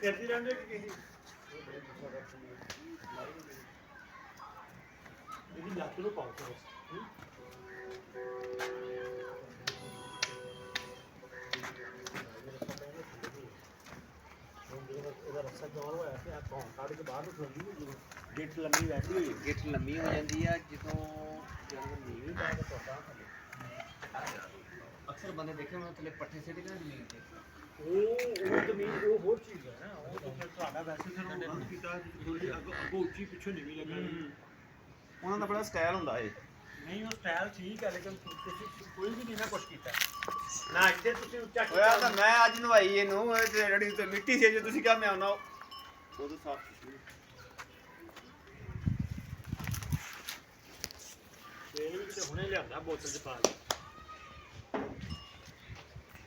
ਫਿਰਦੀ ਰਹਿੰਦੇ ਕਿ ਕਿਸੇ ਇਹਦੀ ਲੱਤ ਨੂੰ ਪਾਉ ਤੇ ਇਹਦਾ ਰੱਸਾ ਜਵਾਨ ਹੋਇਆ ਤੇ ਆ ਕੌਣ ਕੱਢ ਕੇ ਬਾਹਰ ਨੂੰ ਖੋਲਦੀ ਹੈ ਗਿੱਟ ਲੰਮੀ ਬੈਠੀ ਹੋਈ ਗਿੱਟ ਲੰਮੀ ਹੋ ਜਾਂਦੀ ਆ ਜਦੋਂ ਜਦੋਂ ਨੀਵੀਂ ਪਾ ਕੇ ਤੋਤਾ ਅਕਸਰ ਬੰਦੇ ਦੇਖੇ ਮੈਂ ਥੱਲੇ ਪੱਠੇ ਸਿੱਟ ਕੇ ਨਾ ਜ਼ਮੀਨ ਤੇ ਉਹ ਜ਼ਮੀਨ ਉਹ ਹੋਰ ਚੀਜ਼ ਹੈ ਨਾ ਉਹ ਤਾਂ ਫਿਰ ਤੁਹਾਡਾ ਵੈਸੇ ਫਿਰ ਉਹ ਗਲਤ ਕੀਤਾ ਥੋੜੀ ਅੱਗੋਂ ਉੱਚੀ ਪਿੱਛੋਂ ਨੀਵੀਂ ਲੱਗਣੀ ਉਹਨਾਂ ਦਾ ਬੜਾ ਸਟਾਈਲ ਹੁੰਦਾ ਏ ਨਹੀਂ ਉਹ ਸਟਾਈਲ ਠੀਕ ਹੈ ਲੇਕਿਨ ਤੁਸੀਂ ਕੋਈ ਵੀ ਨਹੀਂ ਨਾ ਕੁਛ ਕੀਤਾ ਨਾ ਇੱਥੇ ਤੁਸੀਂ ਉੱਚਾ ਹੋਇਆ ਤਾਂ ਮੈਂ ਅੱਜ ਨਵਾਈ ਇਹਨੂੰ ਜਿਹੜੀ ਤੇ ਮਿੱਟੀ ਸੀ ਜੇ ਤੁਸੀਂ ਕਿਹਾ ਮੈਂ ਆਉਣਾ ਉਹ ਤਾਂ ਸਾਫ ਤੇਲ ਵੀ ਕਿਤੇ ਹੁਣੇ ਲਿਆਂਦਾ ਬੋਤਲ 'ਚ ਪਾ ਕੇ